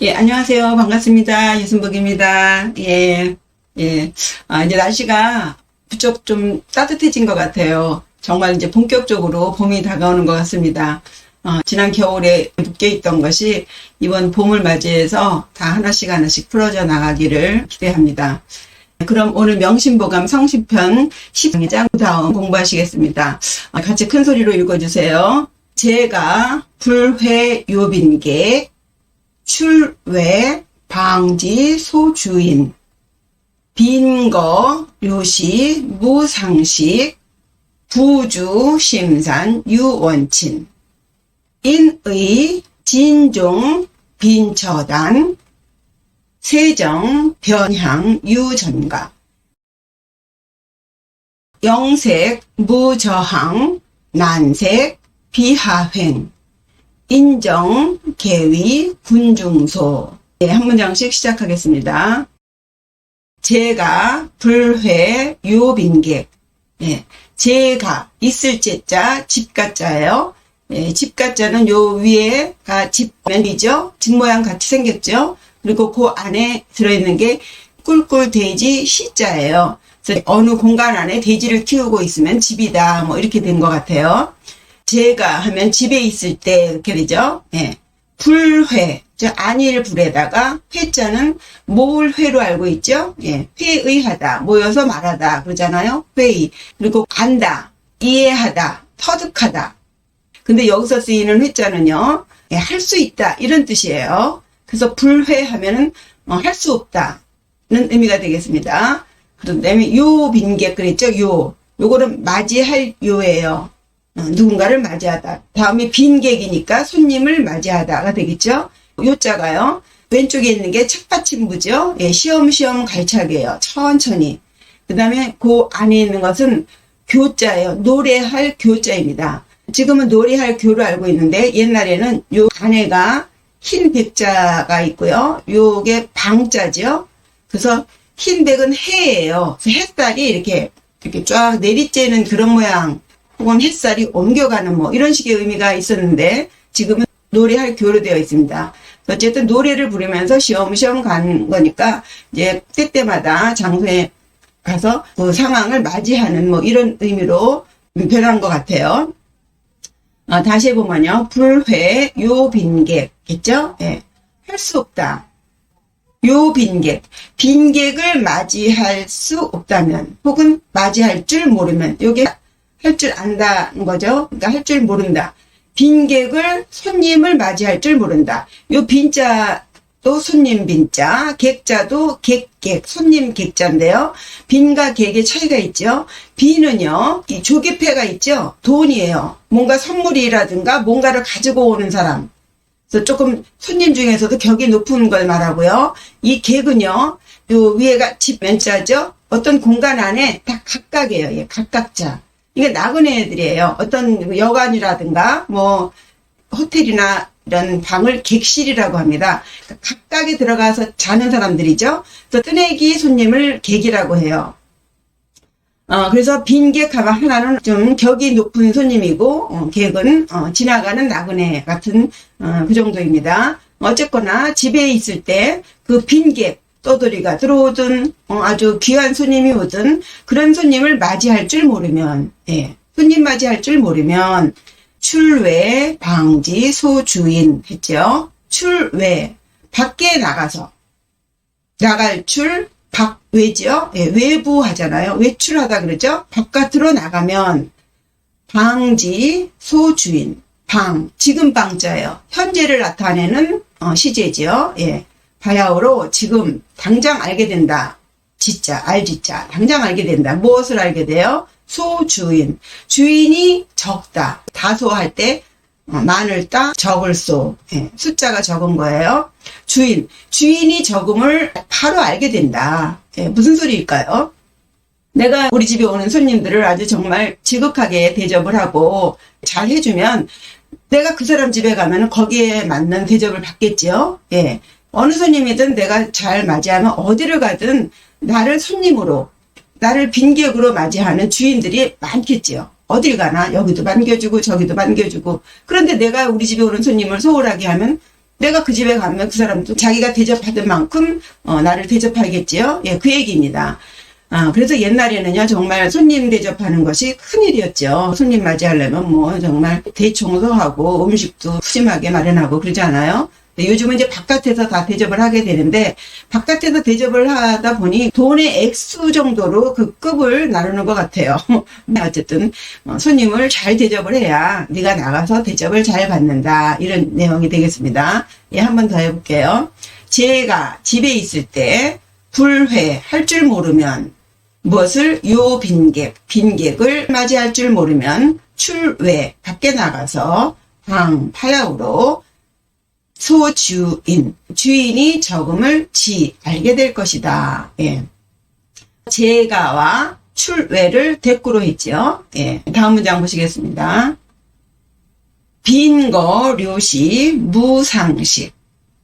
예, 안녕하세요. 반갑습니다. 유순복입니다. 예, 예. 이제 날씨가 부쩍 좀 따뜻해진 것 같아요. 정말 이제 본격적으로 봄이 다가오는 것 같습니다. 지난 겨울에 묶여있던 것이 이번 봄을 맞이해서 다 하나씩 풀어져 나가기를 기대합니다. 그럼 오늘 명심보감 성시편 10장 다음 공부하시겠습니다. 같이 큰 소리로 읽어주세요. 제가 불회 요빈계 출외 방지 소주인 빈거 요시 무상식 부주 심산 유원친 인의 진종 빈처단 세정 변향 유전가 영색 무저항 난색 비하횡 인정, 계위, 군중소. 네, 한 문장씩 시작하겠습니다. 제가, 불회, 요빈객. 네, 제가, 있을 제자, 집가자예요. 네, 집가자는 요 위에가 집면이죠. 집 모양 같이 생겼죠. 그리고 그 안에 들어있는 게 꿀꿀 돼지 시자예요. 그래서 어느 공간 안에 돼지를 키우고 있으면 집이다. 뭐 이렇게 된 것 같아요. 제가 하면 집에 있을 때 이렇게 되죠. 예. 불회, 안일 불에다가 회자는 모을 회로 알고 있죠. 예. 회의하다, 모여서 말하다 그러잖아요. 회의. 그리고 안다, 이해하다, 터득하다. 근데 여기서 쓰이는 회자는요, 예, 할 수 있다 이런 뜻이에요. 그래서 불회 하면은 할 수 없다는 의미가 되겠습니다. 그다음에 요 빈객 그랬죠. 요거는 맞이할 요예요. 누군가를 맞이하다. 다음에 빈객이니까 손님을 맞이하다가 되겠죠. 요자가요. 왼쪽에 있는 게 책받침부죠. 예, 시험시험 갈차게요. 천천히. 그 다음에 그 안에 있는 것은 교자예요. 노래할 교자입니다. 지금은 노래할 교로 알고 있는데 옛날에는 요 안에가 흰 백자가 있고요. 요게 방자죠. 그래서 흰 백은 해예요. 그래서 햇살이 이렇게 쫙 내리쬐는 그런 모양. 혹은 햇살이 옮겨가는 뭐 이런 식의 의미가 있었는데 지금은 노래할 교로 되어 있습니다. 어쨌든 노래를 부르면서 시험시험 가는 거니까 이제 때때마다 장소에 가서 그 상황을 맞이하는 뭐 이런 의미로 변한 것 같아요. 다시 해보면요. 불회 요빈객겠죠? 예. 할 수 없다. 요빈객. 빈객을 맞이할 수 없다면 혹은 맞이할 줄 모르면 요게 할 줄 안다는 거죠. 그러니까 할 줄 모른다. 빈객을 손님을 맞이할 줄 모른다. 요 빈자도 손님 빈자, 객자도 객, 손님 객자인데요. 빈과 객의 차이가 있죠. 빈은요, 이 조기패가 있죠. 돈이에요. 뭔가 선물이라든가 뭔가를 가지고 오는 사람. 그래서 조금 손님 중에서도 격이 높은 걸 말하고요. 이 객은요, 요 위에가 집 맨자죠. 어떤 공간 안에 다 각각이에요. 예, 각각자. 이게 나그네들이에요. 어떤 여관이라든가 뭐 호텔이나 이런 방을 객실이라고 합니다. 각각에 들어가서 자는 사람들이죠. 그래서 뜨내기 손님을 객이라고 해요. 그래서 빈객하면 하나는 좀 격이 높은 손님이고 객은 지나가는 나그네 같은 그 정도입니다. 어쨌거나 집에 있을 때 그 빈객 떠돌이가 들어오든 아주 귀한 손님이 오든 그런 손님을 맞이할 줄 모르면 예, 손님 맞이할 줄 모르면 출외 방지 소주인 했죠. 출외 밖에 나가서 나갈 줄 밖외죠. 예, 외부 하잖아요. 외출하다 그러죠. 바깥으로 나가면 방지 소주인 방 지금 방자예요. 현재를 나타내는 시제죠. 예. 바야흐로 지금 당장 알게 된다. 지자, 알지자. 당장 알게 된다. 무엇을 알게 돼요? 소주인. 주인이 적다. 다소할 때 많을다, 적을소. 예, 숫자가 적은 거예요. 주인이 적음을 바로 알게 된다. 예, 무슨 소리일까요? 내가 우리 집에 오는 손님들을 아주 정말 지극하게 대접을 하고 잘 해주면 내가 그 사람 집에 가면 거기에 맞는 대접을 받겠죠. 예. 어느 손님이든 내가 잘 맞이하면 어디를 가든 나를 손님으로, 나를 빈객으로 맞이하는 주인들이 많겠지요. 어딜 가나 여기도 반겨주고 저기도 반겨주고. 그런데 내가 우리 집에 오는 손님을 소홀하게 하면 내가 그 집에 가면 그 사람도 자기가 대접받은 만큼 나를 대접하겠지요. 예, 그 얘기입니다. 그래서 옛날에는요, 정말 손님 대접하는 것이 큰일이었죠. 손님 맞이하려면 뭐 정말 대청소하고 음식도 푸짐하게 마련하고 그러지 않아요? 요즘은 이제 바깥에서 다 대접을 하게 되는데, 바깥에서 대접을 하다 보니 돈의 액수 정도로 그 급을 나누는 것 같아요. 어쨌든 손님을 잘 대접을 해야 네가 나가서 대접을 잘 받는다, 이런 내용이 되겠습니다. 예, 한 번 더 해볼게요. 제가 집에 있을 때 불회할 줄 모르면 무엇을? 요 빈객을 맞이할 줄 모르면 출외, 밖에 나가서 방, 파야우로 소주인, 주인이 적음을 알게 될 것이다. 예. 제가와 출외를 대꾸로 했죠. 예. 다음 문장 보시겠습니다. 빈거 료시 무상식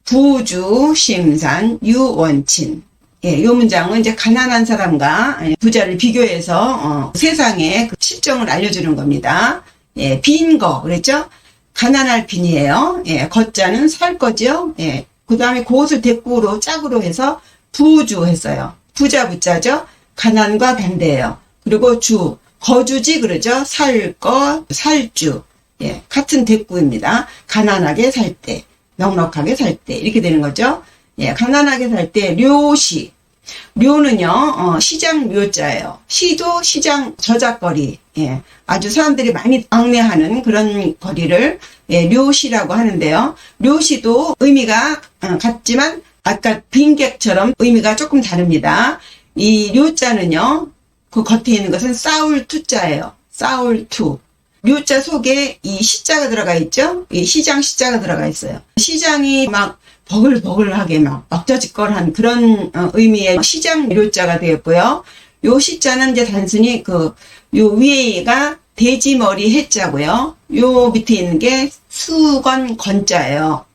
부주 심산 유원친. 예, 요 문장은 이제 가난한 사람과 부자를 비교해서 세상의 그 실정을 알려주는 겁니다. 예, 빈거 그랬죠? 가난할 빈이에요. 예, 거자는 살 거죠. 예, 그 다음에 그것을 대꾸로 짝으로 해서 부주 했어요. 부자 부자죠. 가난과 반대예요. 그리고 주 거주지 그러죠. 살 거 살주. 예, 같은 대꾸입니다. 가난하게 살 때, 넉넉하게 살 때 이렇게 되는 거죠. 예, 가난하게 살 때 료시. 료는요, 시장 묘자예요. 시도 시장 저작거리. 예, 아주 사람들이 많이 왕래하는 그런 거리를 예, 료시라고 하는데요. 료시도 의미가 같지만 아까 빈객처럼 의미가 조금 다릅니다. 이 료자는요, 그 겉에 있는 것은 싸울 투자예요. 싸울 투. 료자 속에 이 시자가 들어가 있죠. 이 시장 시자가 들어가 있어요. 시장이 막 버글버글하게 막 억저짓걸한 그런 의미의 시장 료자가 되었고요. 요 시자는 이제 단순히 요 위에가 돼지머리 해자고요. 요 밑에 있는 게 수건 건자예요.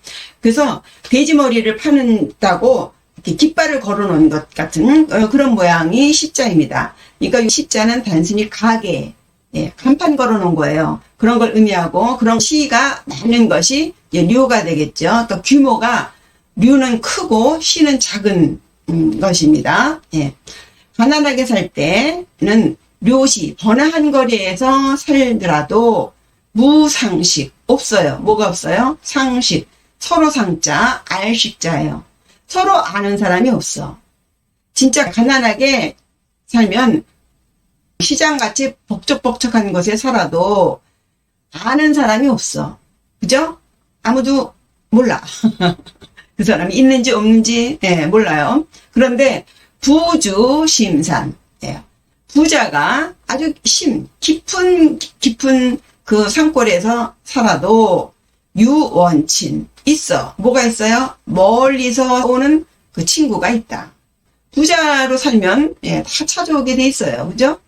그래서 돼지머리를 파는다고 이렇게 깃발을 걸어놓은 것 같은 그런 모양이 시자입니다. 그러니까 이 시자는 단순히 가게, 예, 간판 걸어놓은 거예요. 그런 걸 의미하고 그런 시가 많은 것이 료가 되겠죠. 또 규모가 류는 크고 시는 작은 것입니다. 예. 가난하게 살 때는 료시, 번화한 거리에서 살더라도 무상식, 없어요. 뭐가 없어요? 상식, 서로 상자, 알식자예요. 서로 아는 사람이 없어. 진짜 가난하게 살면 시장같이 벅적벅적한 곳에 살아도 아는 사람이 없어. 그죠? 아무도 몰라. 그 사람이 있는지 없는지 예, 몰라요. 그런데 부주 심산, 예, 부자가 아주 깊은 그 산골에서 살아도 유원친 있어. 뭐가 있어요? 멀리서 오는 그 친구가 있다. 부자로 살면 예, 다 찾아오게 돼 있어요. 그죠?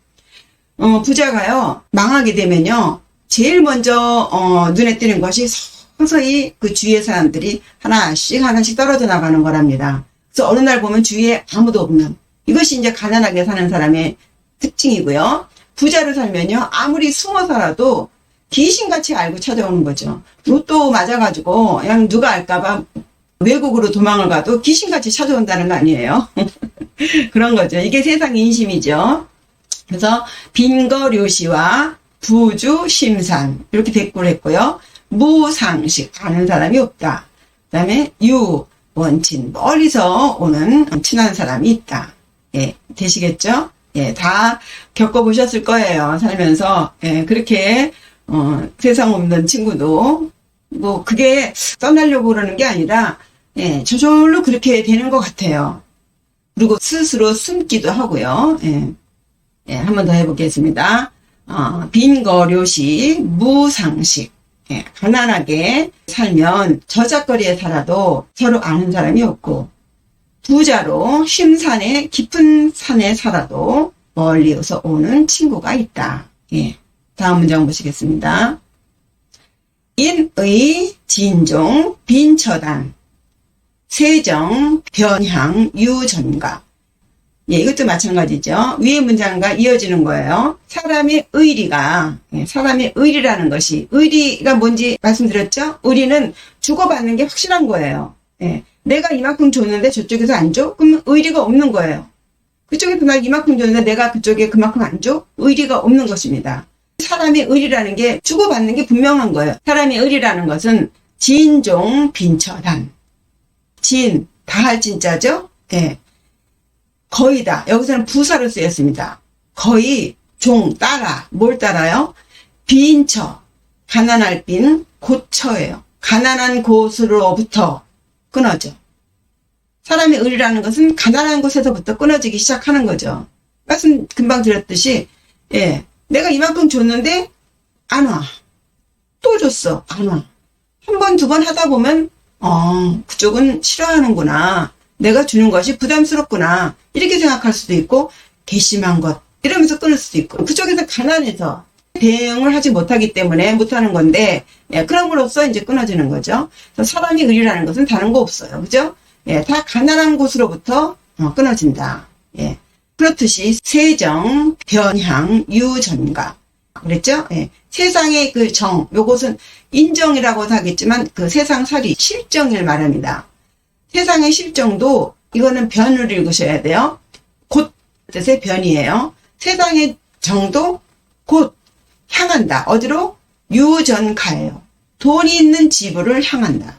부자가요 망하게 되면요 제일 먼저 눈에 띄는 것이 서서히 그 주위의 사람들이 하나씩 떨어져 나가는 거랍니다. 그래서 어느 날 보면 주위에 아무도 없는, 이것이 이제 가난하게 사는 사람의 특징이고요. 부자로 살면요 아무리 숨어 살아도 귀신같이 알고 찾아오는 거죠. 로또 맞아가지고 그냥 누가 알까봐 외국으로 도망을 가도 귀신같이 찾아온다는 거 아니에요. 그런 거죠. 이게 세상 인심이죠. 그래서 빈거료시와 부주 심산 이렇게 대꾸를 했고요. 무상식, 아는 사람이 없다. 그 다음에 유원친, 멀리서 오는 친한 사람이 있다. 예, 되시겠죠? 예, 다 겪어보셨을 거예요. 살면서. 예, 그렇게 세상 없는 친구도 뭐 그게 떠나려고 그러는 게 아니라 예, 저절로 그렇게 되는 것 같아요. 그리고 스스로 숨기도 하고요. 예, 예, 한 번 더 해보겠습니다. 빈거료시 무상식. 예, 가난하게 살면 저작거리에 살아도 서로 아는 사람이 없고, 부자로 심산에 깊은 산에 살아도 멀리서 오는 친구가 있다. 예, 다음 문장 보시겠습니다. 인의 진종 빈처단 세정 변향 유전가. 예, 이것도 마찬가지죠. 위의 문장과 이어지는 거예요. 사람의 의리가, 사람의 의리라는 것이, 의리가 뭔지 말씀드렸죠? 의리는 주고받는 게 확실한 거예요. 예, 내가 이만큼 줬는데 저쪽에서 안 줘? 그러면 의리가 없는 거예요. 그쪽에서 날 이만큼 줬는데 내가 그쪽에 그만큼 안 줘? 의리가 없는 것입니다. 사람의 의리라는 게 주고받는 게 분명한 거예요. 사람의 의리라는 것은 진종 빈처단. 진, 다할 진짜죠? 예. 거의 다. 여기서는 부사로 쓰였습니다. 거의, 종, 따라. 뭘 따라요? 빈처. 가난할 빈, 고처예요. 가난한 곳으로부터 끊어져. 사람의 의리라는 것은 가난한 곳에서부터 끊어지기 시작하는 거죠. 말씀 금방 드렸듯이, 예. 내가 이만큼 줬는데, 안 와. 또 줬어. 안 와. 한 번, 두 번 하다 보면, 그쪽은 싫어하는구나. 내가 주는 것이 부담스럽구나. 이렇게 생각할 수도 있고, 괘씸한 것. 이러면서 끊을 수도 있고, 그쪽에서 가난해서 대응을 하지 못하기 때문에 못하는 건데, 예, 그럼으로써 이제 끊어지는 거죠. 그래서 사람의 의리라는 것은 다른 거 없어요. 그죠? 예, 다 가난한 곳으로부터 끊어진다. 예. 그렇듯이 세정, 변향, 유전가. 그랬죠? 예. 세상의 그 정, 요것은 인정이라고도 하겠지만 그 세상살이 실정을 말합니다. 세상의 실정도 이거는 변을 읽으셔야 돼요. 곧 뜻의 변이에요. 세상의 정도 곧 향한다. 어디로? 유전가예요. 돈이 있는 집으를 향한다.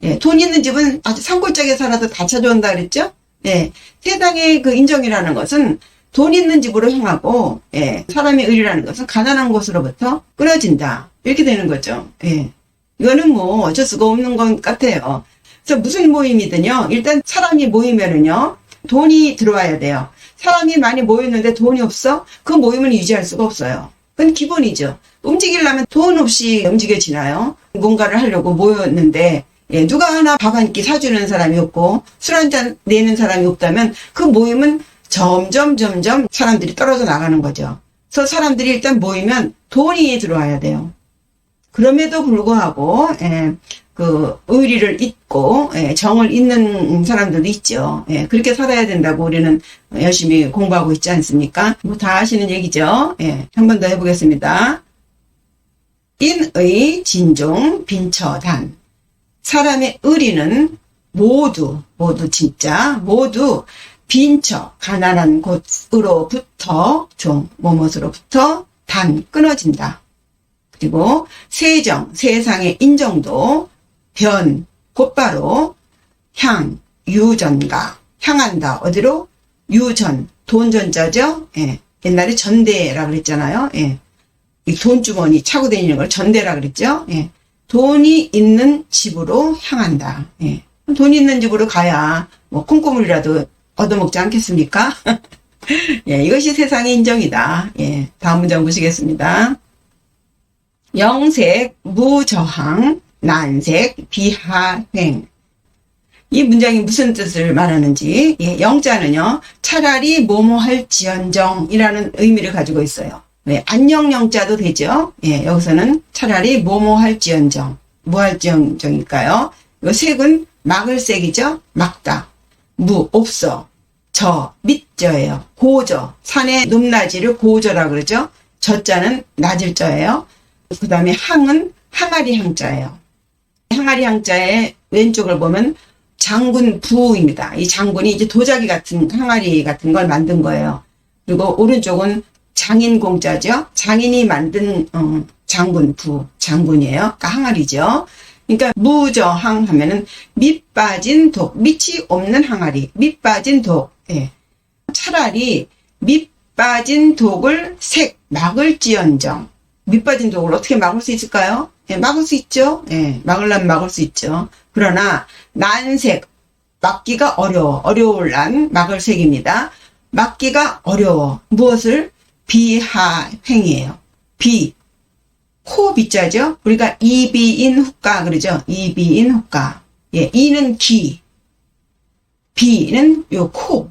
예, 돈 있는 집은 아주 산골짜기에 살아도 다 찾아온다 그랬죠? 예, 세상의 그 인정이라는 것은 돈 있는 집으로 향하고, 예, 사람의 의리라는 것은 가난한 곳으로부터 끊어진다. 이렇게 되는 거죠. 예. 이거는 뭐 어쩔 수가 없는 것 같아요. 그래서 무슨 모임이든요. 일단 사람이 모이면은요. 돈이 들어와야 돼요. 사람이 많이 모였는데 돈이 없어? 그 모임은 유지할 수가 없어요. 그건 기본이죠. 움직이려면 돈 없이 움직여지나요? 뭔가를 하려고 모였는데, 예, 누가 하나 밥 한 끼 사주는 사람이 없고 술 한 잔 내는 사람이 없다면 그 모임은 점점 사람들이 떨어져 나가는 거죠. 그래서 사람들이 일단 모이면 돈이 들어와야 돼요. 그럼에도 불구하고 그 의리를 잊고 정을 잊는 사람들도 있죠. 그렇게 살아야 된다고 우리는 열심히 공부하고 있지 않습니까? 뭐 다 아시는 얘기죠. 한 번 더 해보겠습니다. 인의 진종 빈처단. 사람의 의리는 모두 빈처, 가난한 곳으로부터, 뭐뭇으로부터 단, 끊어진다. 그리고 세정, 세상의 인정도, 변, 곧바로, 향, 유전가, 향한다. 어디로? 유전, 돈전자죠? 예. 옛날에 전대라고 그랬잖아요. 예. 이 돈주머니 차고 다니는 걸 전대라고 그랬죠? 예. 돈이 있는 집으로 향한다. 예. 돈이 있는 집으로 가야, 뭐, 콩고물이라도 얻어먹지 않겠습니까? 예, 이것이 세상의 인정이다. 예, 다음 문장 보시겠습니다. 영색, 무저항, 난색, 비하횡. 이 문장이 무슨 뜻을 말하는지, 예, 영자는요, 차라리 뭐뭐 할지언정이라는 의미를 가지고 있어요. 네, 안녕영자도 되죠. 예, 여기서는 차라리 뭐뭐 할지언정. 뭐 할지언정일까요? 이 색은 막을 색이죠. 막다. 무, 없어. 저, 밑저예요. 고저. 산의 높낮이를 고저라 그러죠. 저자는 낮을 저예요. 그 다음에 항은 항아리 항자예요. 항아리 항자의 왼쪽을 보면 장군 부입니다. 이 장군이 이제 도자기 같은 항아리 같은 걸 만든 거예요. 그리고 오른쪽은 장인 공자죠. 장인이 만든 장군 부, 장군이에요. 그러니까 항아리죠. 그러니까 무저항 하면은 밑 빠진 독, 밑이 없는 항아리, 밑 빠진 독. 예. 차라리 밑 빠진 독을 색 막을지언정. 밑 빠진 독을 어떻게 막을 수 있을까요? 예, 막을 수 있죠. 예, 막으려면 막을 수 있죠. 그러나 난색 막기가 어려울 난 막을 색입니다. 막기가 어려워. 무엇을? 비하횡이에요. 비. 코 비자죠? 우리가 이비인 후가 그러죠? 이비인 후가. 예, 이는 귀. 비는 요 코.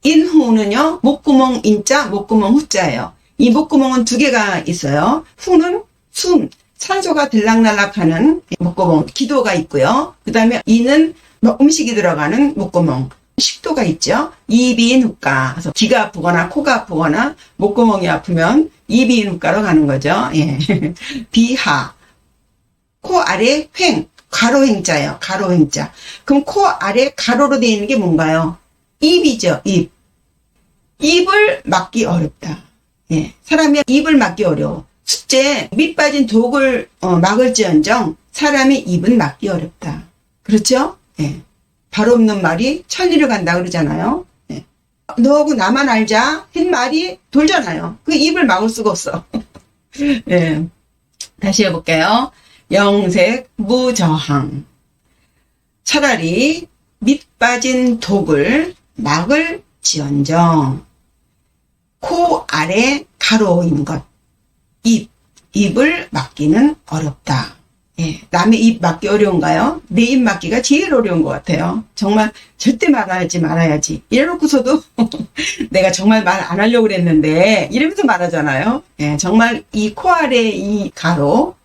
인후는요, 목구멍 인자, 목구멍 후자예요. 이 목구멍은 두 개가 있어요. 후는 숨, 산소가 들락날락하는 목구멍, 기도가 있고요. 그 다음에 이는 음식이 들어가는 목구멍. 식도가 있죠. 이비인후과. 그래서 귀가 아프거나 코가 아프거나 목구멍이 아프면 이비인후과로 가는 거죠. 예. 비하. 코 아래 횡. 가로횡자예요. 가로횡자. 그럼 코 아래 가로로 되어 있는 게 뭔가요? 입이죠. 입. 입을 막기 어렵다. 예. 사람이 입을 막기 어려워. 숙제 밑 빠진 독을 막을지언정 사람의 입은 막기 어렵다. 그렇죠? 예. 발 없는 말이 천리를 간다 그러잖아요. 예. 너하고 나만 알자 한 말이 돌잖아요. 그 입을 막을 수가 없어. 예. 다시 해볼게요. 영색 무저항. 차라리 밑 빠진 독을 막을지언정 코 아래 가로인 것 입을 막기는 어렵다. 예, 남의 입 막기 어려운가요? 내 입 막기가 제일 어려운 것 같아요. 정말 절대 말아야지. 이래놓고서도 내가 정말 말 안 하려고 그랬는데 이러면서 말하잖아요. 예, 정말 이 코 아래 이 가로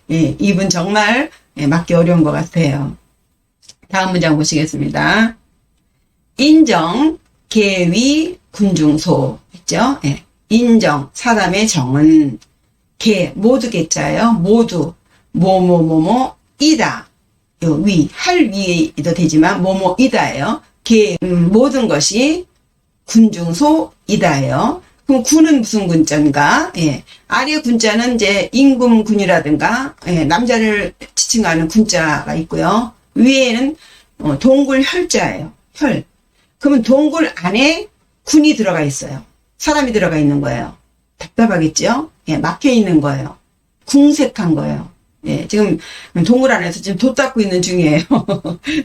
입은 정말 막기 어려운 것 같아요. 다음 문장 보시겠습니다. 인정, 계위, 군중소 있죠? 예, 인정, 사람의 정은 개, 모두 개자예요. 모두 이다. 요 위, 할 위에도 되지만 이다예요. 개, 모든 것이 군중소이다예요. 그럼 군은 무슨 군자인가? 예. 아래 군자는 이제 임금군이라든가 남자를 지칭하는 군자가 있고요. 위에는 동굴 혈자예요. 혈. 그러면 동굴 안에 군이 들어가 있어요. 사람이 들어가 있는 거예요. 답답하겠죠? 예, 막혀 있는 거예요. 궁색한 거예요. 예, 지금 동굴 안에서 지금 돛 닦고 있는 중이에요.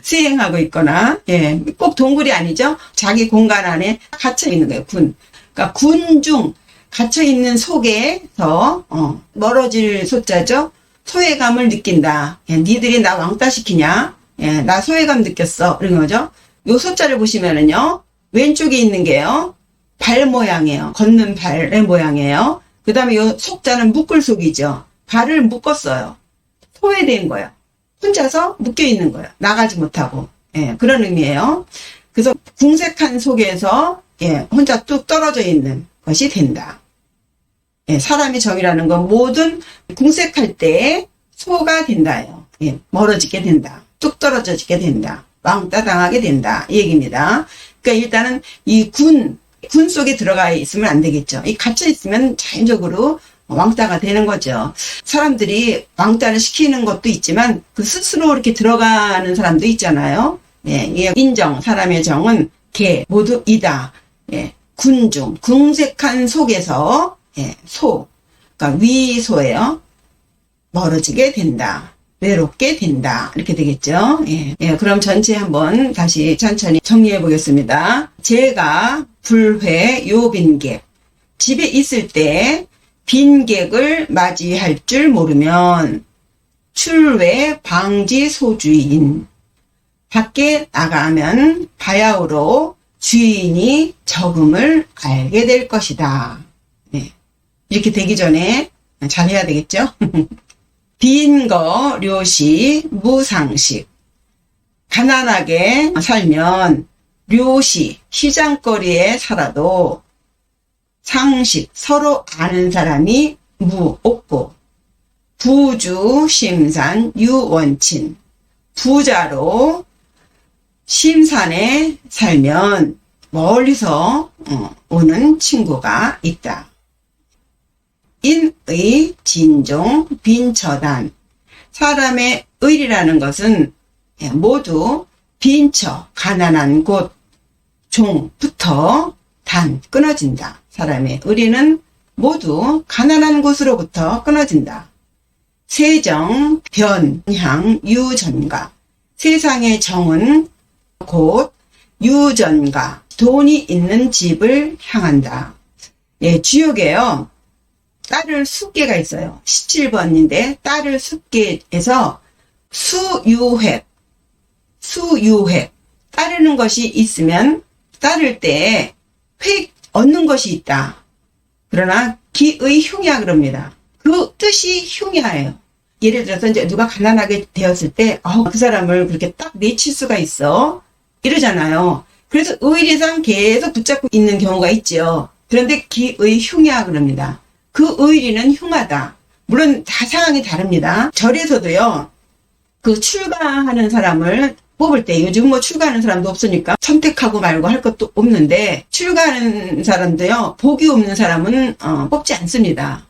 수행하고 있거나, 예, 꼭 동굴이 아니죠? 자기 공간 안에 갇혀 있는 거예요, 군. 그러니까 군중, 갇혀 있는 속에서, 멀어질 소자죠? 소외감을 느낀다. 예, 니들이 나 왕따 시키냐? 예, 나 소외감 느꼈어. 이런 거죠? 요 소자를 보시면은요, 왼쪽에 있는 게요, 발 모양이에요. 걷는 발의 모양이에요. 그 다음에 요 속자는 묶을 속이죠. 발을 묶었어요. 소외된 거예요. 혼자서 묶여있는 거예요. 나가지 못하고. 예, 그런 의미예요. 그래서 궁색한 속에서 혼자 뚝 떨어져 있는 것이 된다. 예, 사람의 정이라는 건 모든 궁색할 때 소가 된다예요. 예, 멀어지게 된다. 뚝 떨어지게 된다. 왕따 당하게 된다. 이 얘기입니다. 그러니까 일단은 이 군 속에 들어가 있으면 안 되겠죠. 이 갇혀 있으면 자연적으로 왕따가 되는 거죠. 사람들이 왕따를 시키는 것도 있지만 그 스스로 이렇게 들어가는 사람도 있잖아요. 예, 인정, 사람의 정은 개, 모두 이다. 예, 군중, 궁색한 속에서 소, 그러니까 위소예요. 멀어지게 된다. 외롭게 된다. 이렇게 되겠죠. 예, 그럼 전체 한번 다시 천천히 정리해 보겠습니다. 제가 불회 요빈객. 집에 있을 때 빈객을 맞이할 줄 모르면 출외 방지 소주인. 밖에 나가면 바야흐로 주인이 적음을 알게 될 것이다. 네. 이렇게 되기 전에 잘해야 되겠죠? 빈거 료시 무상식. 가난하게 살면 료시 시장거리에 살아도 상식 서로 아는 사람이 없고 부주 심산 유원친. 부자로 심산에 살면 멀리서 오는 친구가 있다. 인의 진종 빈처단. 사람의 의리라는 것은 모두 빈처 가난한 곳 종부터 단 끊어진다. 사람의 의리는 모두 가난한 곳으로부터 끊어진다. 세정 변향 유전가. 세상의 정은 곧 유전가 돈이 있는 집을 향한다. 예, 지옥에요. 딸을 숫개가 있어요. 17번인데 딸을 숫개에서 수유획 따르는 것이 있으면 따를 때 획 얻는 것이 있다. 그러나 기의 흉야 그럽니다. 그 뜻이 흉야예요. 예를 들어서 이제 누가 가난하게 되었을 때 그 사람을 그렇게 딱 내칠 수가 있어 이러잖아요. 그래서 의리상 계속 붙잡고 있는 경우가 있죠. 그런데 기의 흉이야 그럽니다. 그 의리는 흉하다. 물론 다 상황이 다릅니다. 절에서도요, 그 출가하는 사람을 뽑을 때, 요즘 뭐 출가하는 사람도 없으니까 선택하고 말고 할 것도 없는데, 출가하는 사람도요, 복이 없는 사람은 뽑지 않습니다.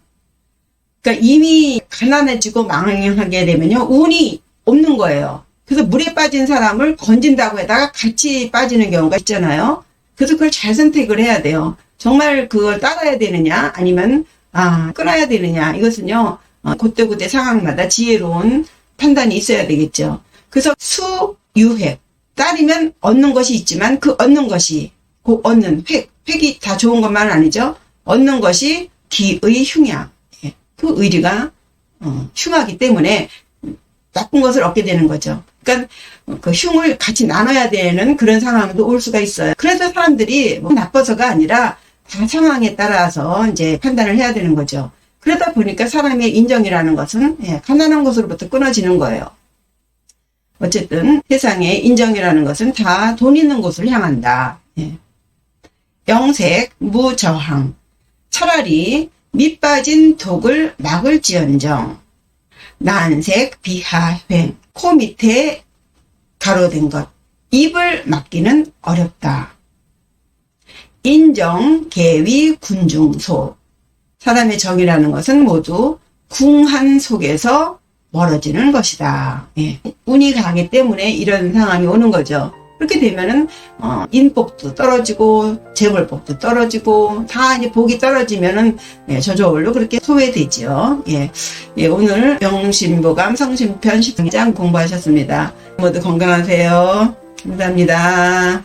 그러니까 이미 가난해지고 망하게 되면요, 운이 없는 거예요. 그래서 물에 빠진 사람을 건진다고 해다가 같이 빠지는 경우가 있잖아요. 그래서 그걸 잘 선택을 해야 돼요. 정말 그걸 따라야 되느냐, 아니면 끊어야 되느냐. 이것은요, 그때그때 상황마다 지혜로운 판단이 있어야 되겠죠. 그래서 수유획. 따르면 얻는 것이 있지만 그 얻는 것이, 그 얻는 획이 다 좋은 것만 아니죠. 얻는 것이 기의 흉야. 그 의리가 흉하기 때문에 나쁜 것을 얻게 되는 거죠. 그러니까 그 흉을 같이 나눠야 되는 그런 상황도 올 수가 있어요. 그래서 사람들이 뭐 나빠서가 아니라 다 상황에 따라서 이제 판단을 해야 되는 거죠. 그러다 보니까 사람의 인정이라는 것은 가난한 것으로부터 끊어지는 거예요. 어쨌든 세상의 인정이라는 것은 다 돈 있는 곳을 향한다. 영색 무저항. 차라리 밑 빠진 독을 막을지언정. 난색 비하횡. 코 밑에 가로된 것. 입을 막기는 어렵다. 인정, 계위, 군중소. 사람의 정이라는 것은 모두 궁한 속에서 멀어지는 것이다. 운이 가기 때문에 이런 상황이 오는 거죠. 그렇게 되면은 인복도 떨어지고 재물복도 떨어지고 다 이제 복이 떨어지면은 저절로 그렇게 소외되죠. 오늘 명심보감 성심편 10장 공부하셨습니다. 모두 건강하세요. 감사합니다.